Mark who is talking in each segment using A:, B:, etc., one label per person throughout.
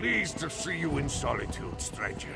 A: Pleased to see you in solitude, stranger.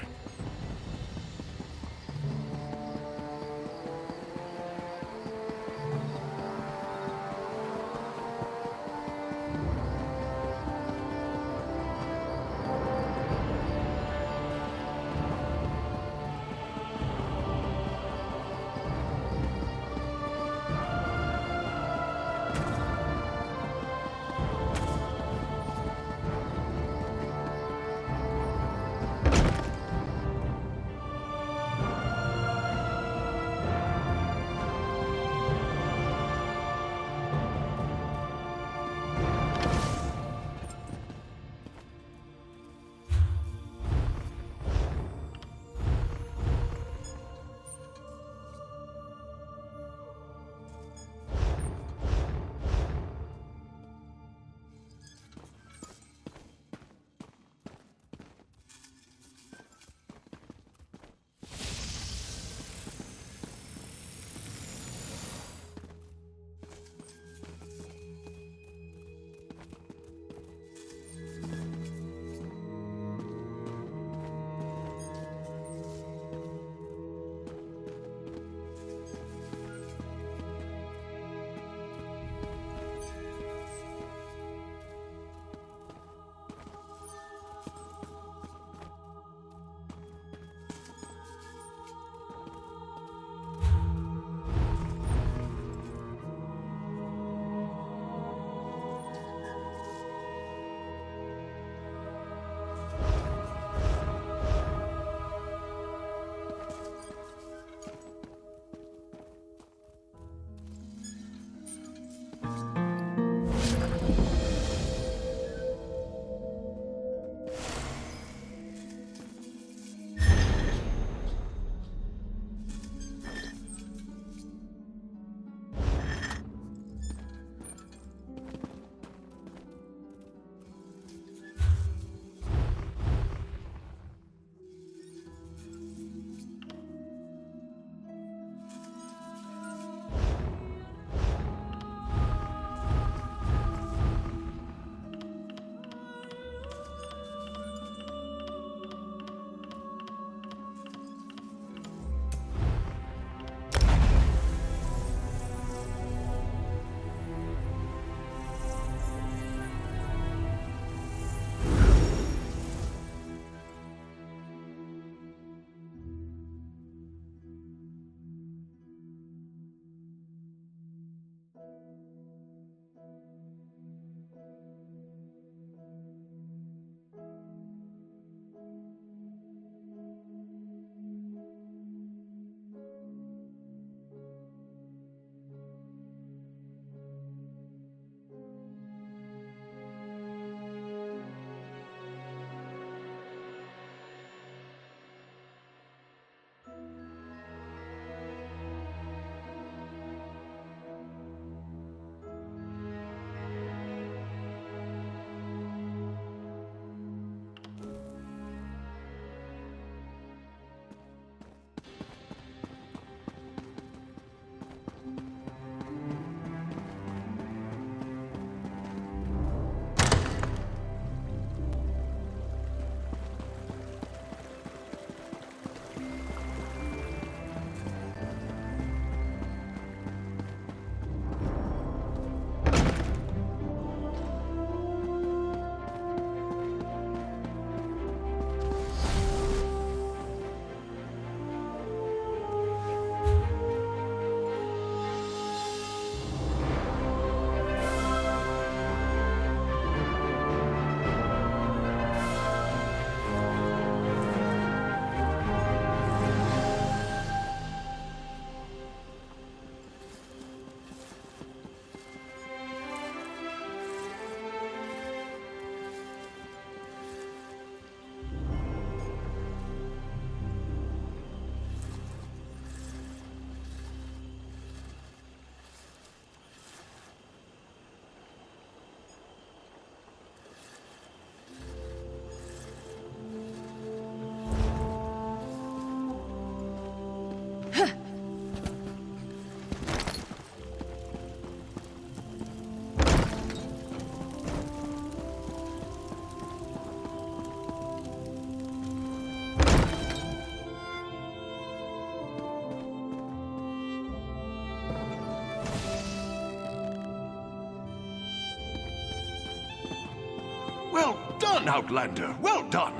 A: done, Outlander! Well done!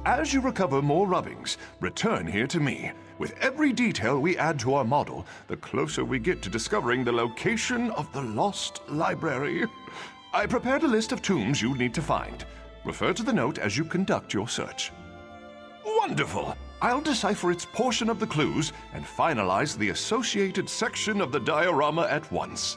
A: As you recover more rubbings, return here to me. With every detail we add to our model, the closer we get to discovering the location of the lost library. I prepared a list of tombs you need to find. Refer to the note as you conduct your search. Wonderful! I'll decipher its portion of the clues and finalize the associated section of the diorama at once.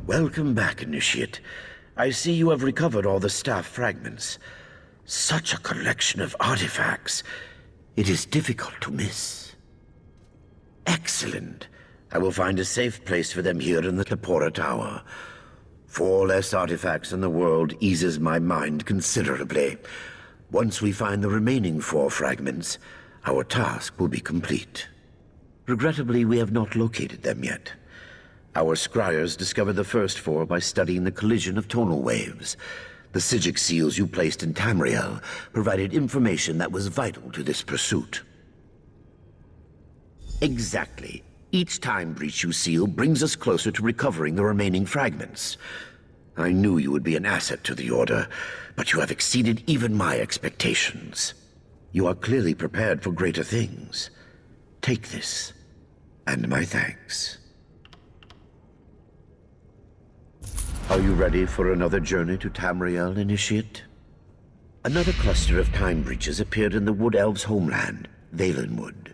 B: Welcome back, Initiate. I see you have recovered all the staff fragments. Such a collection of artifacts. It is difficult to miss. Excellent. I will find a safe place for them here in the Tapora Tower. 4 less artifacts in the world eases my mind considerably. Once we find the remaining 4 fragments, our task will be complete. Regrettably, we have not located them yet. Our scryers discovered the first 4 by studying the collision of tonal waves. The Psijic seals you placed in Tamriel provided information that was vital to this pursuit. Exactly. Each time breach you seal brings us closer to recovering the remaining fragments. I knew you would be an asset to the Order, but you have exceeded even my expectations. You are clearly prepared for greater things. Take this, and my thanks. Are you ready for another journey to Tamriel, Initiate? Another cluster of time breaches appeared in the Wood Elves' homeland, Valenwood.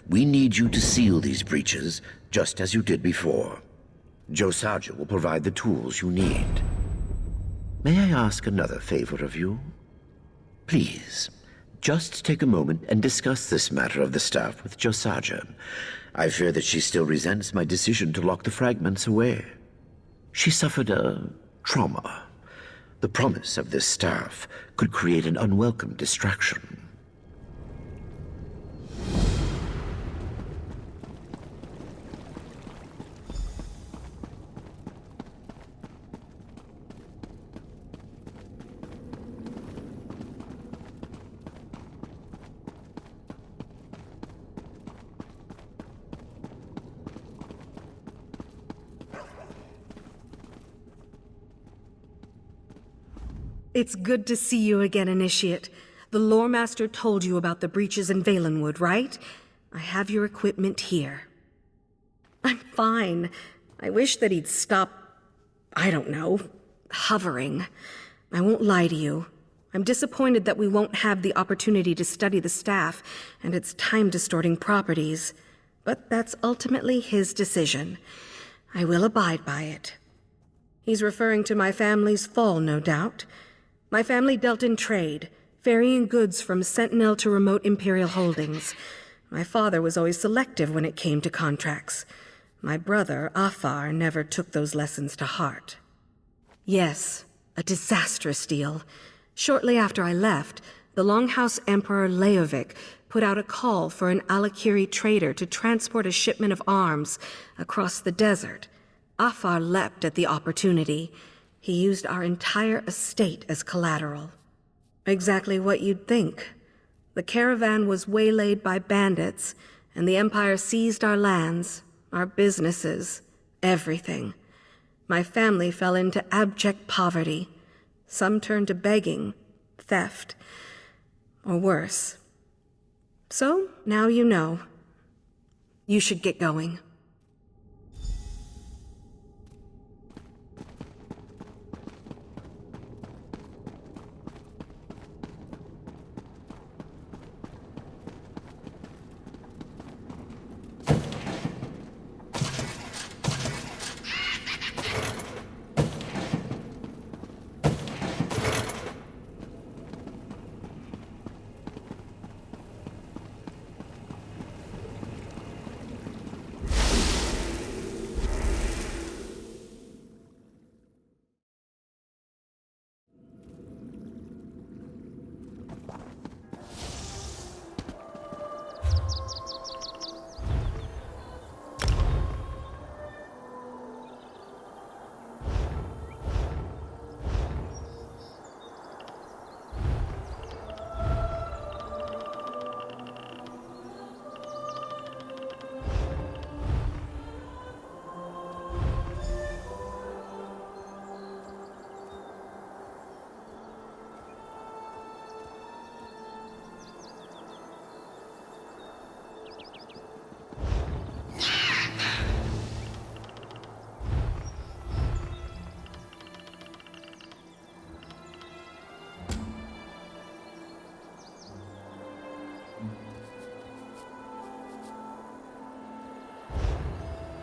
B: We need you to seal these breaches, just as you did before. Josaja will provide the tools you need. May I ask another favor of you? Please, just take a moment and discuss this matter of the staff with Josaja. I fear that she still resents my decision to lock the fragments away. She suffered a trauma. The promise of this staff could create an unwelcome distraction.
C: It's good to see you again, Initiate. The Lore Master told you about the breaches in Valenwood, right? I have your equipment here. I'm fine. I wish that he'd stop, I don't know, hovering. I won't lie to you. I'm disappointed that we won't have the opportunity to study the staff and its time-distorting properties. But that's ultimately his decision. I will abide by it. He's referring to my family's fall, no doubt. My family dealt in trade, ferrying goods from Sentinel to remote Imperial holdings. My father was always selective when it came to contracts. My brother, Afar, never took those lessons to heart. Yes, a disastrous deal. Shortly after I left, the Longhouse Emperor Leovic put out a call for an Alakiri trader to transport a shipment of arms across the desert. Afar leapt at the opportunity. He used our entire estate as collateral. Exactly what you'd think. The caravan was waylaid by bandits, and the Empire seized our lands, our businesses, everything. My family fell into abject poverty. Some turned to begging, theft, or worse. So, now you know. You should get going.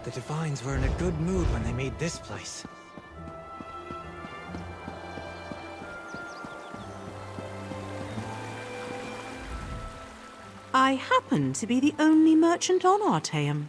D: The Divines were in a good mood when they made this place.
E: I happen to be the only merchant on Artaeum.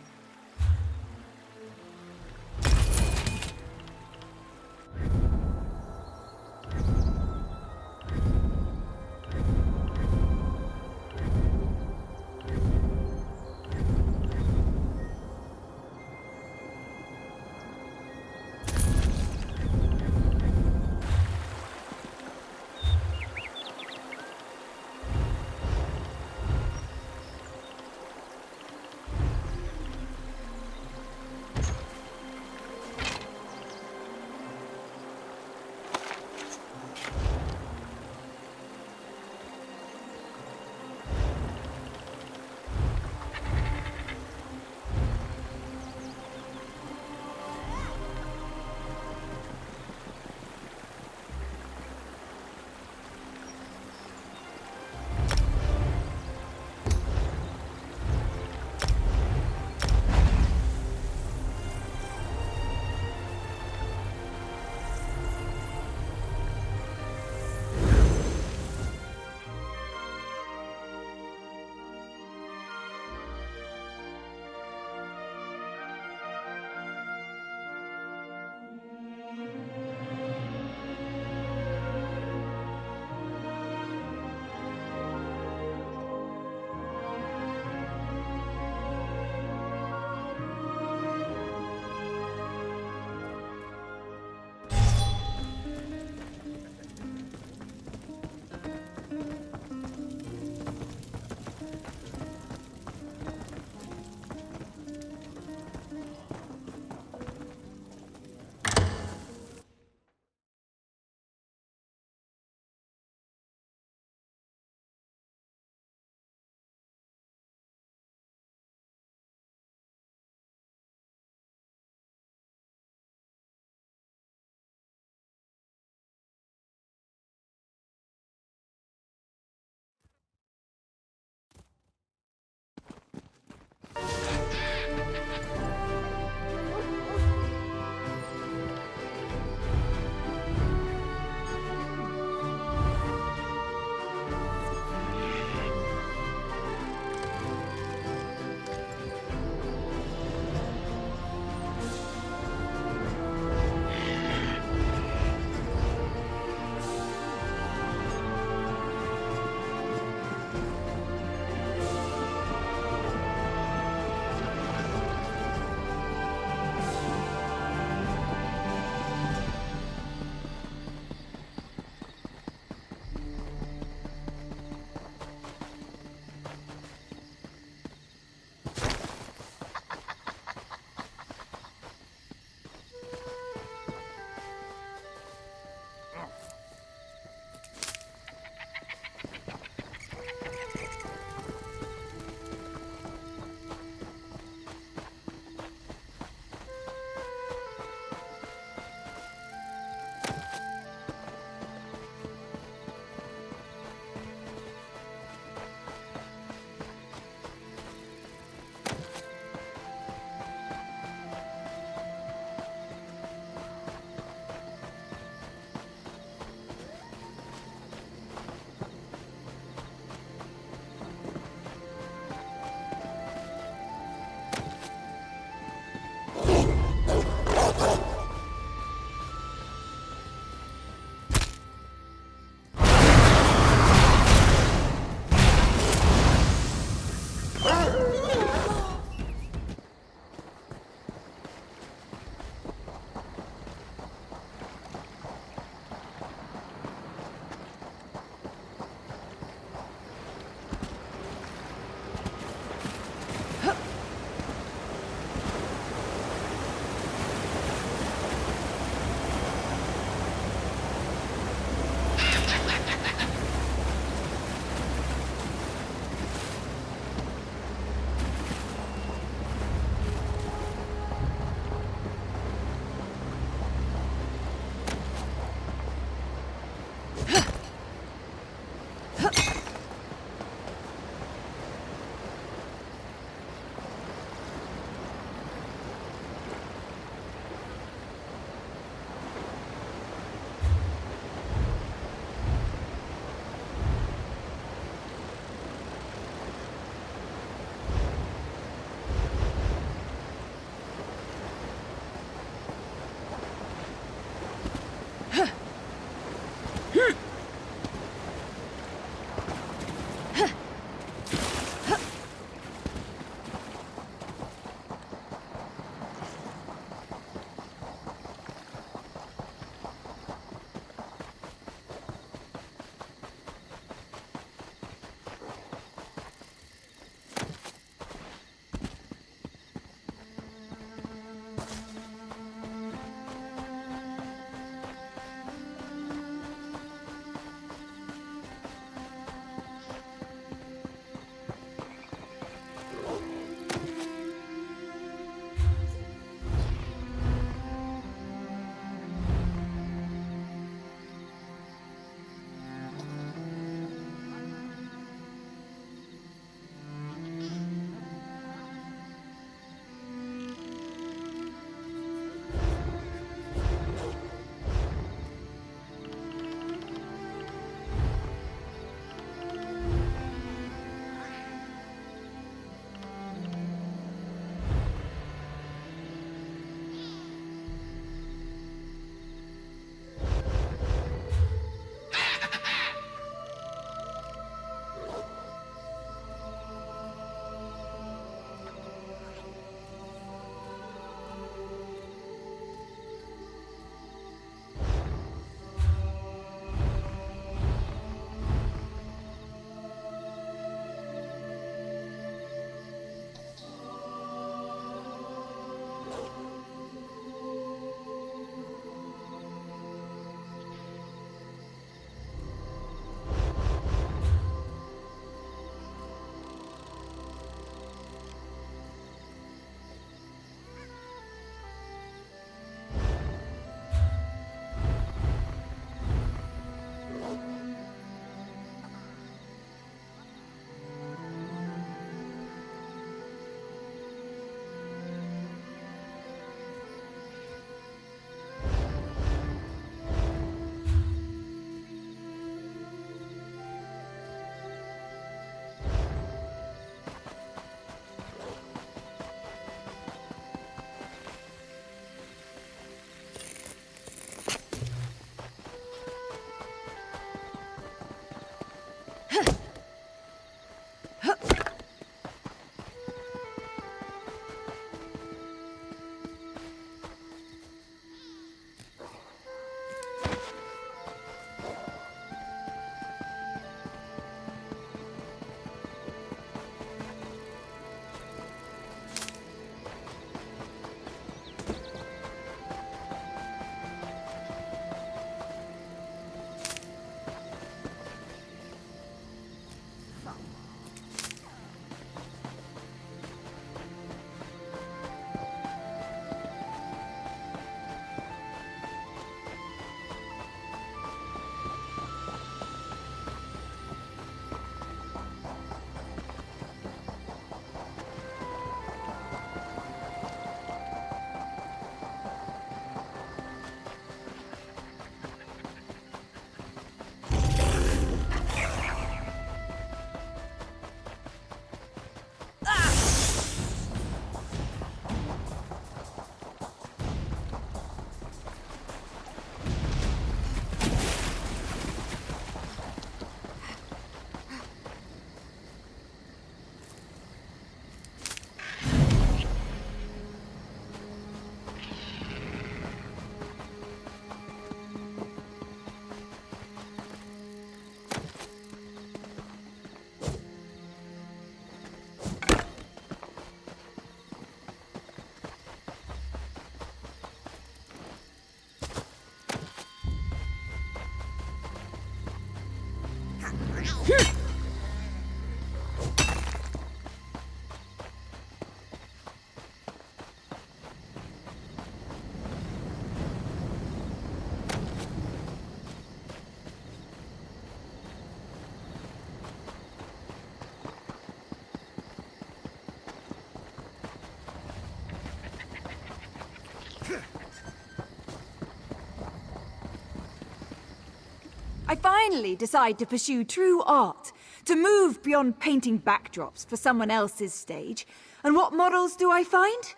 F: I finally decide to pursue true art, to move beyond painting backdrops for someone else's stage. And what models do I find?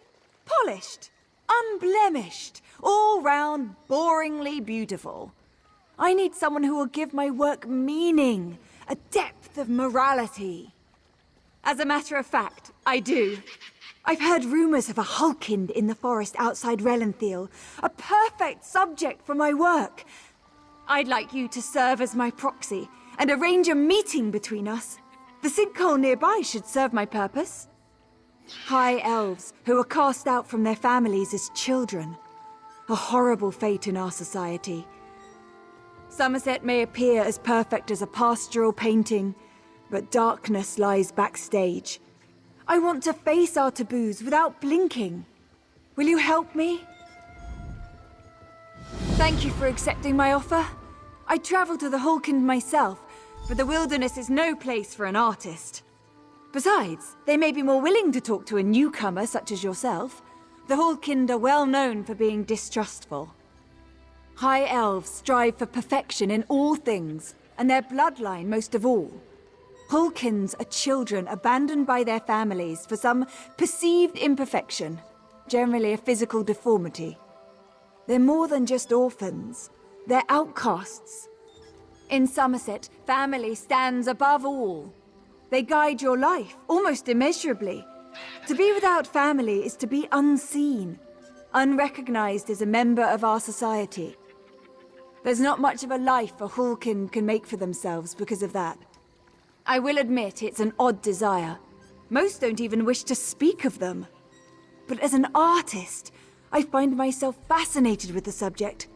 F: Polished, unblemished, all round boringly beautiful. I need someone who will give my work meaning, a depth of morality. As a matter of fact, I do. I've heard rumors of a Hulkind in the forest outside Relenthiel, a perfect subject for my work. I'd like you to serve as my proxy and arrange a meeting between us. The sinkhole nearby should serve my purpose. High elves who are cast out from their families as children. A horrible fate in our society. Summerset may appear as perfect as a pastoral painting, but darkness lies backstage. I want to face our taboos without blinking. Will you help me? Thank you for accepting my offer. I travel to the Hulkind myself, but the wilderness is no place for an artist. Besides, they may be more willing to talk to a newcomer such as yourself. The Hulkind are well known for being distrustful. High elves strive for perfection in all things, and their bloodline most of all. Hulkins are children abandoned by their families for some perceived imperfection, generally a physical deformity. They're more than just orphans. They're outcasts. In Summerset, family stands above all. They guide your life, almost immeasurably. To be without family is to be unseen, unrecognized as a member of our society. There's not much of a life a Hulkin can make for themselves because of that. I will admit it's an odd desire. Most don't even wish to speak of them. But as an artist, I find myself fascinated with the subject.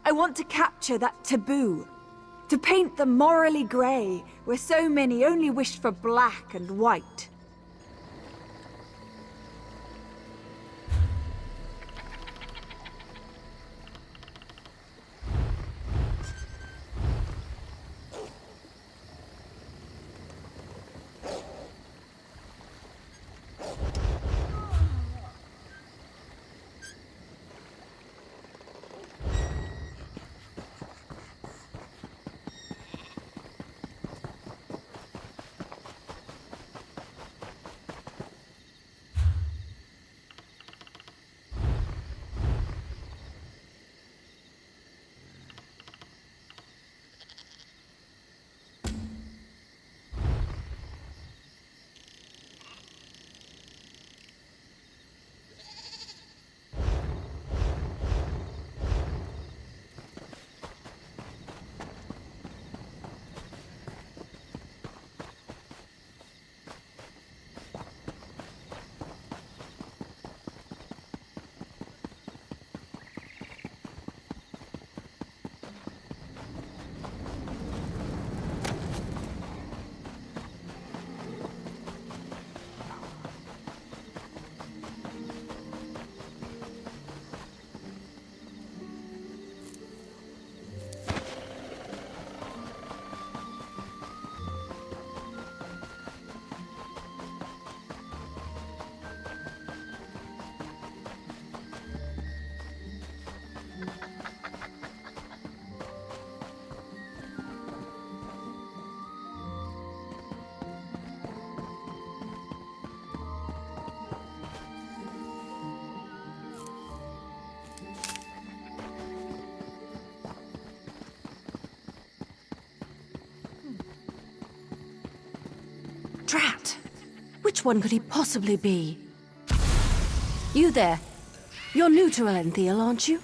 F: I want to capture that taboo. To paint the morally grey, where so many only wish for black and white.
E: Drat! Which one could he possibly be? You there. You're new to Elenthiel, aren't you?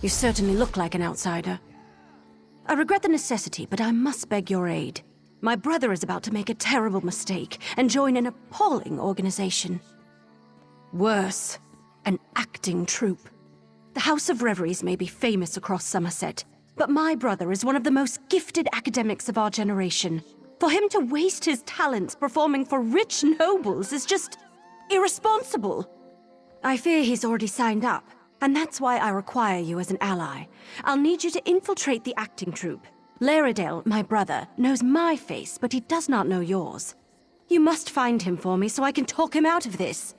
E: You certainly look like an outsider. I regret the necessity, but I must beg your aid. My brother is about to make a terrible mistake and join an appalling organization. Worse, an acting troupe. The House of Reveries may be famous across Summerset, but my brother is one of the most gifted academics of our generation. For him to waste his talents performing for rich nobles is just irresponsible. I fear he's already signed up, and that's why I require you as an ally. I'll need you to infiltrate the acting troupe. Laredale, my brother, knows my face, but he does not know yours. You must find him for me so I can talk him out of this.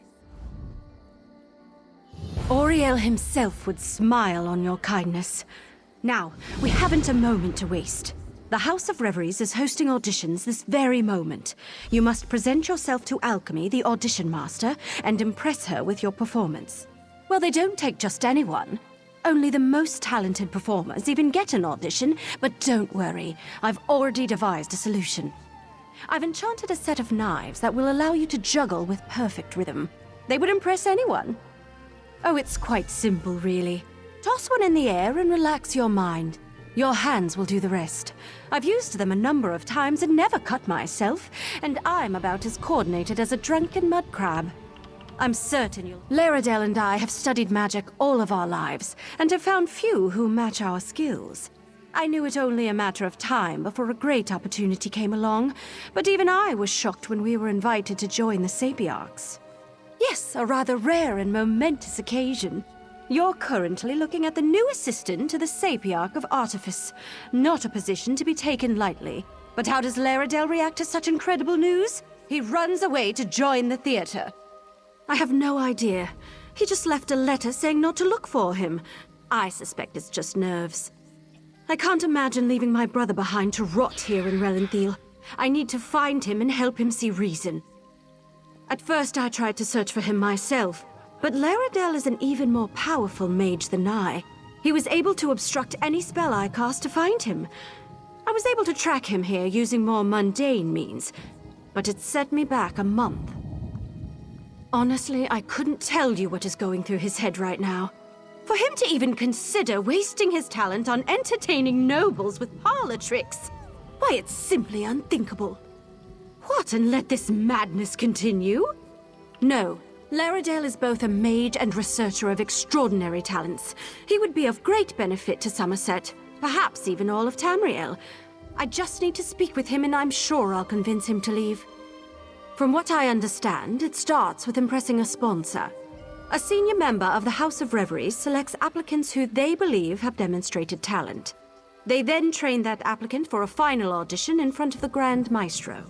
E: Auriel himself would smile on your kindness. Now, we haven't a moment to waste. The House of Reveries is hosting auditions this very moment. You must present yourself to Alchemy, the audition master, and impress her with your performance. Well, they don't take just anyone. Only the most talented performers even get an audition, but don't worry, I've already devised a solution. I've enchanted a set of knives that will allow you to juggle with perfect rhythm. They would impress anyone. Oh, it's quite simple, really. Toss one in the air and relax your mind. Your hands will do the rest. I've used them a number of times and never cut myself, and I'm about as coordinated as a drunken mud crab. I'm certain you'll... Laredale and I have studied magic all of our lives, and have found few who match our skills. I knew it only a matter of time before a great opportunity came along, but even I was shocked when we were invited to join the Sapiarchs. Yes, a rather rare and momentous occasion. You're currently looking at the new assistant to the Sapiarch of Artifice. Not a position to be taken lightly. But how does Laredale react to such incredible news? He runs away to join the theater. I have no idea. He just left a letter saying not to look for him. I suspect it's just nerves. I can't imagine leaving my brother behind to rot here in Relenthiel. I need to find him and help him see reason. At first I tried to search for him myself, but Laredale is an even more powerful mage than I. He was able to obstruct any spell I cast to find him. I was able to track him here using more mundane means, but it set me back a month. Honestly, I couldn't tell you what is going through his head right now. For him to even consider wasting his talent on entertaining nobles with parlor tricks, why, it's simply unthinkable. What, and let this madness continue? No, Laredale is both a mage and researcher of extraordinary talents. He would be of great benefit to Summerset, perhaps even all of Tamriel. I just need to speak with him and I'm sure I'll convince him to leave. From what I understand, it starts with impressing a sponsor. A senior member of the House of Reveries selects applicants who they believe have demonstrated talent. They then train that applicant for a final audition in front of the Grand Maestro.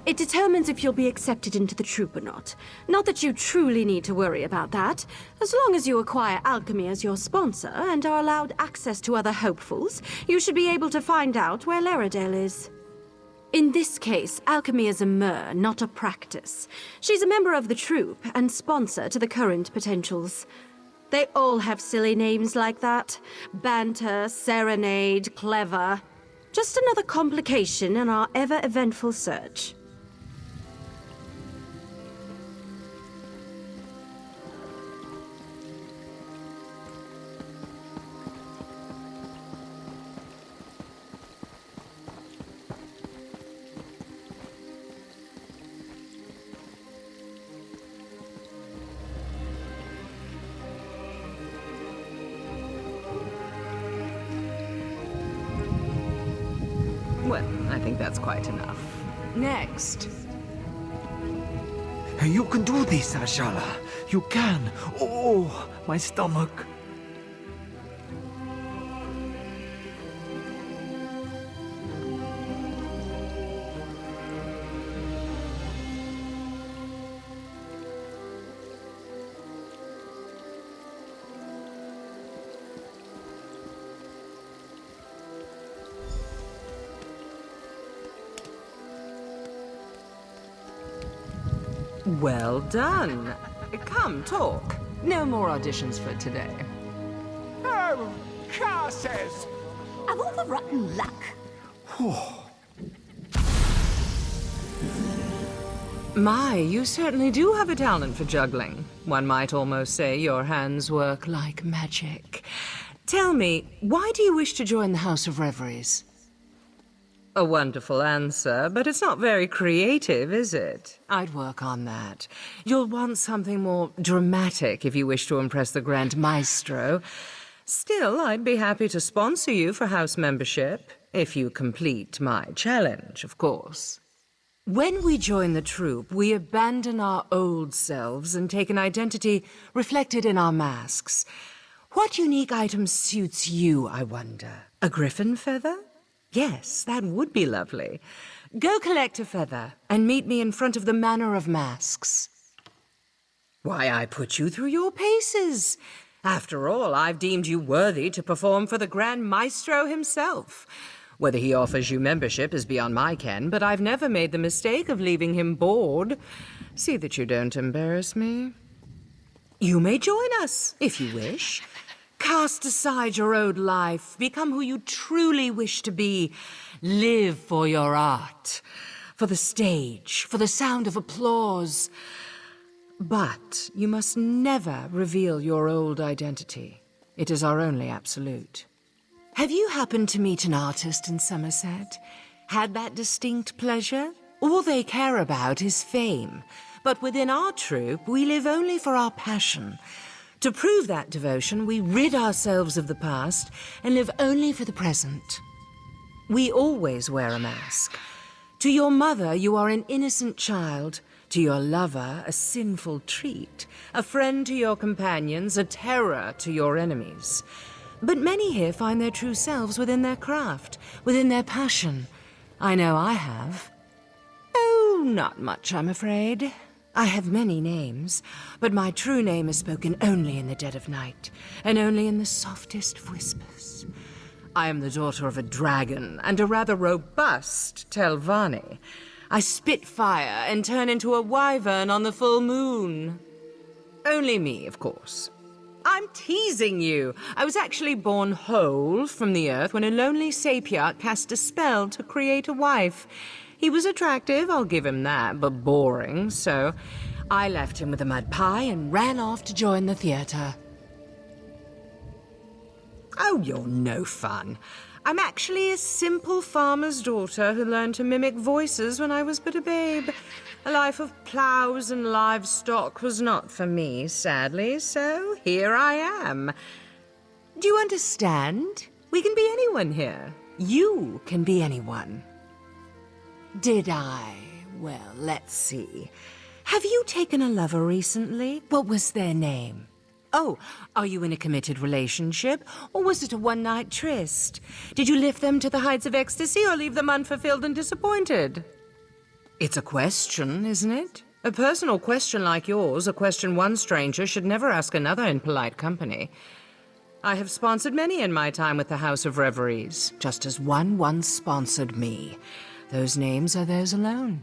E: It determines if you'll be accepted into the troupe or not. Not that you truly need to worry about that. As long as you acquire Alchemy as your sponsor and are allowed access to other hopefuls, you should be able to find out where Laredale is. In this case, Alchemy is a mer, not a practice. She's a member of the troupe and sponsor to the current potentials. They all have silly names like that. Banter, serenade, clever. Just another complication in our ever-eventful search.
G: Well, I think that's quite enough. Next.
D: You can do this, Ajala. You can. Oh, my stomach.
G: Well done. Come, talk. No more auditions for today.
H: Oh, curses!
I: Of all the rotten luck.
G: My, you certainly do have a talent for juggling. One might almost say your hands work like magic. Tell me, why do you wish to join the House of Reveries? A wonderful answer, but it's not very creative, is it? I'd work on that. You'll want something more dramatic if you wish to impress the Grand Maestro. Still, I'd be happy to sponsor you for house membership, if you complete my challenge, of course. When we join the troupe, we abandon our old selves and take an identity reflected in our masks. What unique item suits you, I wonder? A griffin feather? Yes, that would be lovely. Go collect a feather and meet me in front of the Manor of Masks. Why, I put you through your paces. After all, I've deemed you worthy to perform for the Grand Maestro himself. Whether he offers you membership is beyond my ken, but I've never made the mistake of leaving him bored. See that you don't embarrass me. You may join us, if you wish. Cast aside your old life, become who you truly wish to be. Live for your art, for the stage, for the sound of applause. But you must never reveal your old identity. It is our only absolute. Have you happened to meet an artist in Somerset? Had that distinct pleasure? All they care about is fame. But within our troupe, we live only for our passion. To prove that devotion, we rid ourselves of the past and live only for the present. We always wear a mask. To your mother, you are an innocent child. To your lover, a sinful treat. A friend to your companions, a terror to your enemies. But many here find their true selves within their craft, within their passion. I know I have. Oh, not much, I'm afraid. I have many names, but my true name is spoken only in the dead of night, and only in the softest whispers. I am the daughter of a dragon, and a rather robust Telvanni. I spit fire and turn into a wyvern on the full moon. Only me, of course. I'm teasing you. I was actually born whole from the earth when a lonely sapiarch cast a spell to create a wife. He was attractive, I'll give him that, but boring, so I left him with a mud pie and ran off to join the theater. Oh, you're no fun. I'm actually a simple farmer's daughter who learned to mimic voices when I was but a babe. A life of ploughs and livestock was not for me, sadly, so here I am. Do you understand? We can be anyone here. You can be anyone. Did I? Well, let's see. Have you taken a lover recently? What was their name? Oh, are you in a committed relationship? Or was it a one-night tryst? Did you lift them to the heights of ecstasy or leave them unfulfilled and disappointed? It's a question, isn't it? A personal question like yours, a question one stranger should never ask another in polite company. I have sponsored many in my time with the House of Reveries, just as one once sponsored me. Those names are theirs alone.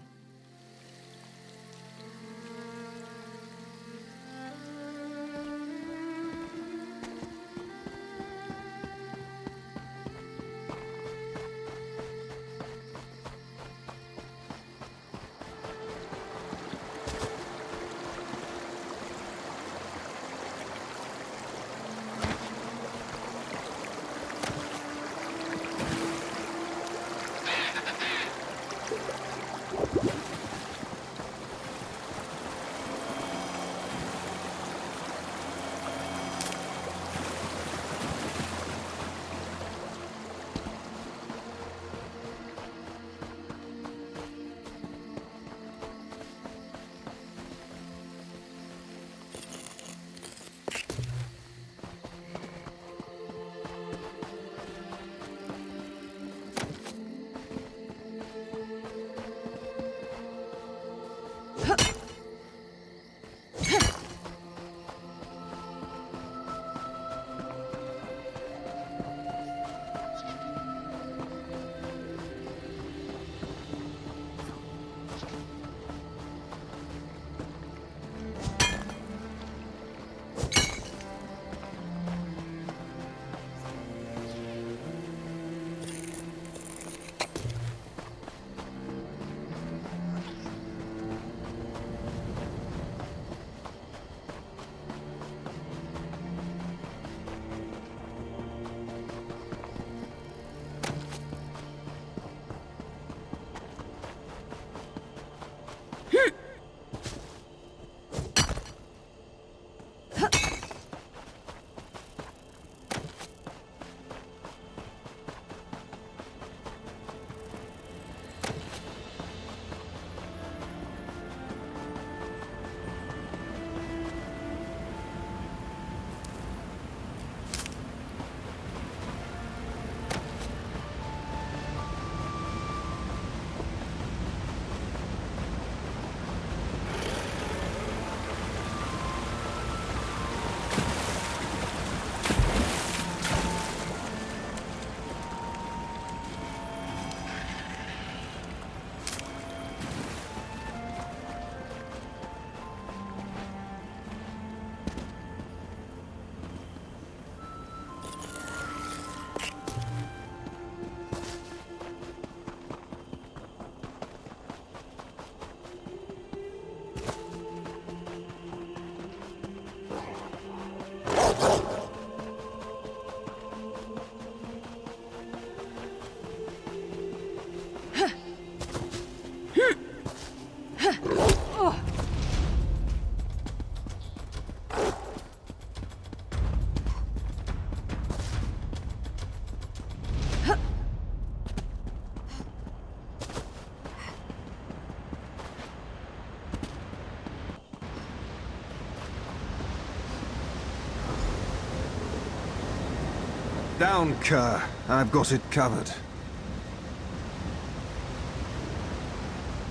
J: Down, Kerr. I've got it covered.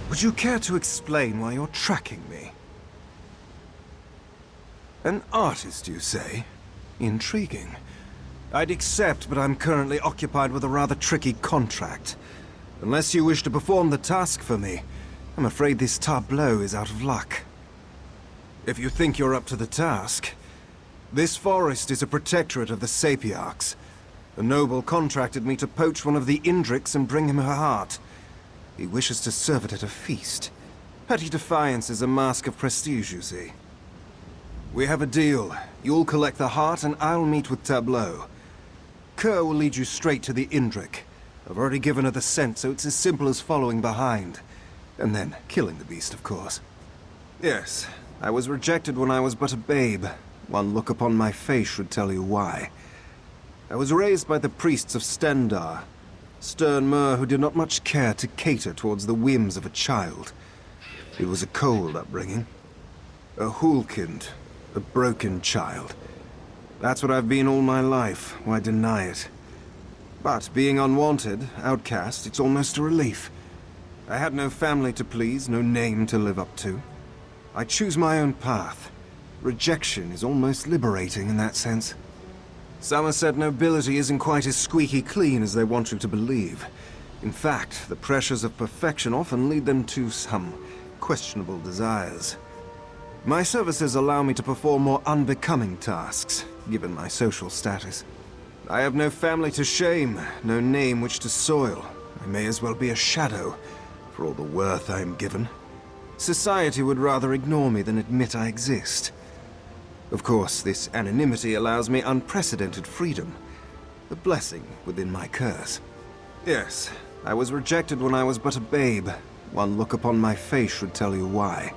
J: Would you care to explain why you're tracking me? An artist, you say? Intriguing. I'd accept, but I'm currently occupied with a rather tricky contract. Unless you wish to perform the task for me, I'm afraid this tableau is out of luck. If you think you're up to the task, this forest is a protectorate of the Sapiarchs. A noble contracted me to poach one of the Indrics and bring him her heart. He wishes to serve it at a feast. Petty defiance is a mask of prestige, you see. We have a deal. You'll collect the heart and I'll meet with Tableau. Kerr will lead you straight to the Indrik. I've already given her the scent, so it's as simple as following behind. And then killing the beast, of course. Yes, I was rejected when I was but a babe. One look upon my face should tell you why. I was raised by the priests of Stendar, stern mer who did not much care to cater towards the whims of a child. It was a cold upbringing. A hulkind, a broken child. That's what I've been all my life, why deny it? But being unwanted, outcast, it's almost a relief. I had no family to please, no name to live up to. I choose my own path. Rejection is almost liberating in that sense. Summerset nobility isn't quite as squeaky clean as they want you to believe. In fact, the pressures of perfection often lead them to some questionable desires. My services allow me to perform more unbecoming tasks, given my social status. I have no family to shame, no name which to soil. I may as well be a shadow, for all the worth I am given. Society would rather ignore me than admit I exist. Of course, this anonymity allows me unprecedented freedom. A blessing within my curse. Yes, I was rejected when I was but a babe. One look upon my face should tell you why.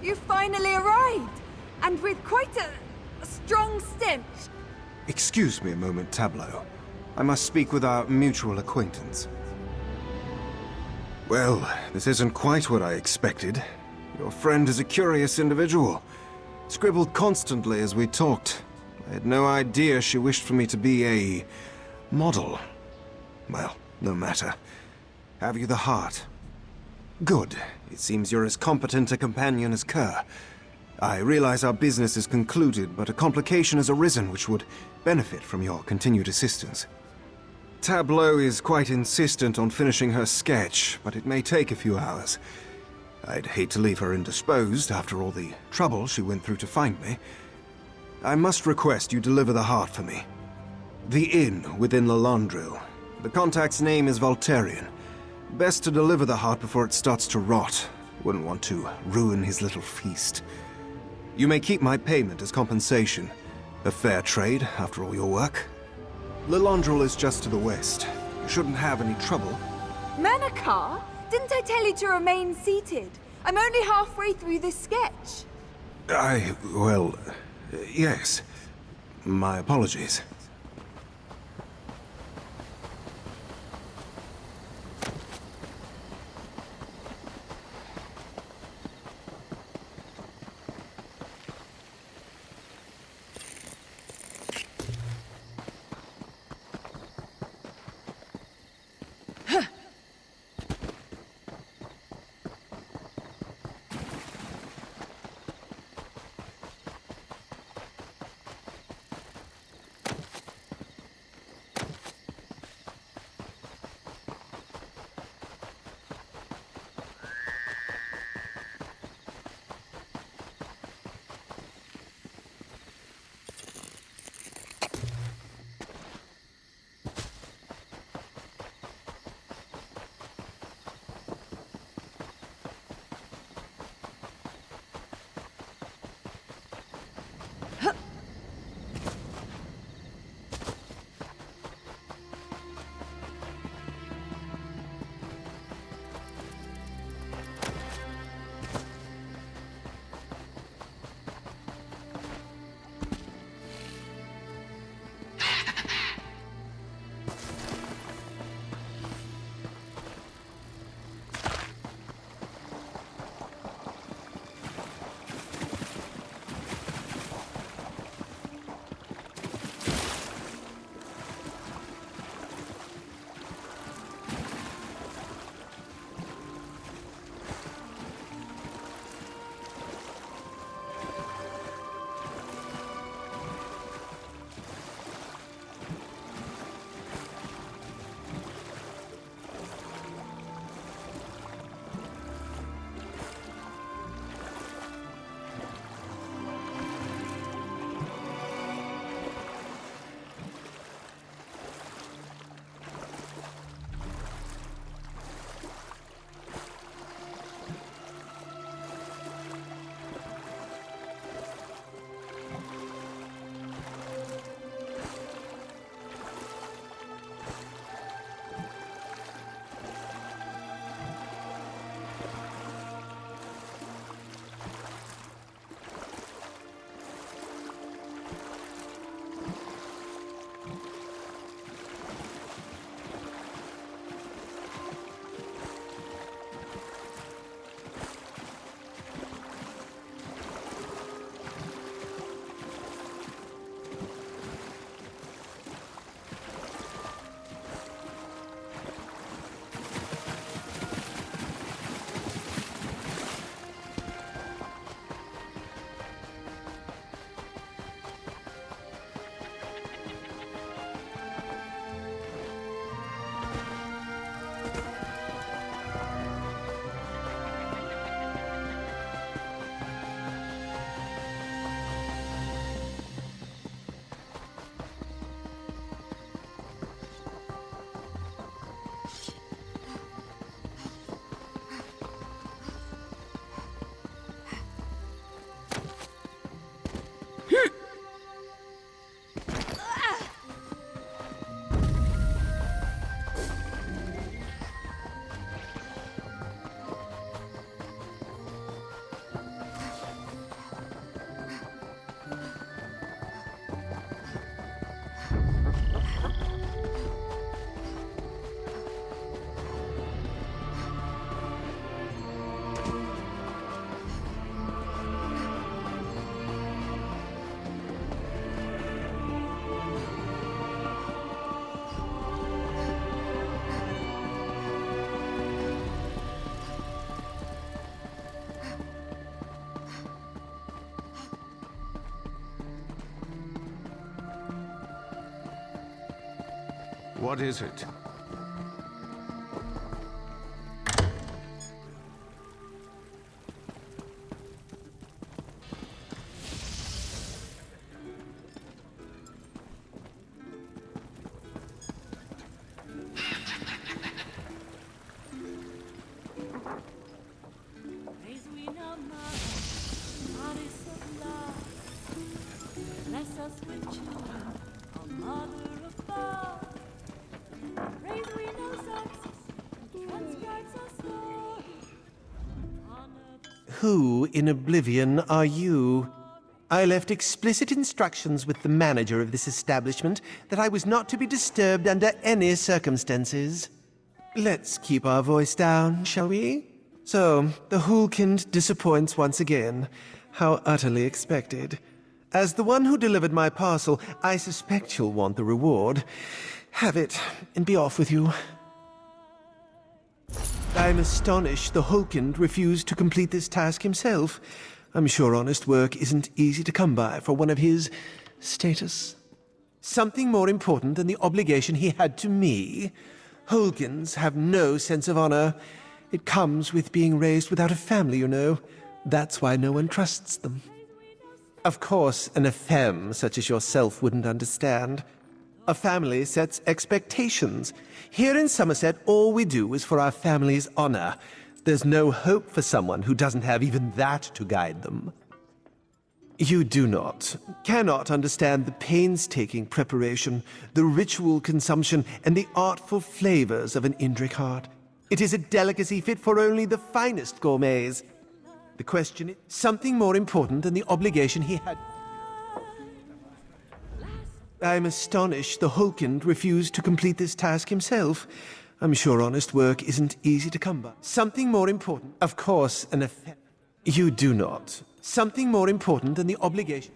F: You finally arrived! And with quite a strong stench.
J: Excuse me a moment, Tableau. I must speak with our mutual acquaintance. Well, this isn't quite what I expected. Your friend is a curious individual. Scribbled constantly as we talked. I had no idea she wished for me to be a model. Well, no matter. Have you the heart? Good. It seems you're as competent a companion as Kerr. I realize our business is concluded, but a complication has arisen which would benefit from your continued assistance. Tableau is quite insistent on finishing her sketch, but it may take a few hours. I'd hate to leave her indisposed after all the trouble she went through to find me. I must request you deliver the heart for me. The inn within Le Landril. The contact's name is Voltarian. Best to deliver the heart before it starts to rot. Wouldn't want to ruin his little feast. You may keep my payment as compensation. A fair trade, after all your work. Le Landril is just to the west. You shouldn't have any trouble.
F: Manakar? Didn't I tell you to remain seated? I'm only halfway through this sketch.
J: Well, yes. My apologies.
A: What is it?
K: Who in oblivion are you? I left explicit instructions with the manager of this establishment that I was not to be disturbed under any circumstances. Let's keep our voice down, shall we? So, the Hulkind disappoints once again. How utterly expected. As the one who delivered my parcel, I suspect you'll want the reward. Have it, and be off with you. I'm astonished the Hulkind refused to complete this task himself. I'm sure honest work isn't easy to come by for one of his status. Something more important than the obligation he had to me. Hulkins have no sense of honor. It comes with being raised without a family, you know. That's why no one trusts them. Of course, an femme such as yourself wouldn't understand. A family sets expectations. Here in Somerset, all we do is for our family's honor. There's no hope for someone who doesn't have even that to guide them. You do not, cannot understand the painstaking preparation, the ritual consumption, and the artful flavors of an Indrik heart. It is a delicacy fit for only the finest gourmets. The question is something more important than the obligation he had. I'm astonished the Hulkind refused to complete this task himself. I'm sure honest work isn't easy to come by. Something more important. Of course, you do not. Something more important than the obligation.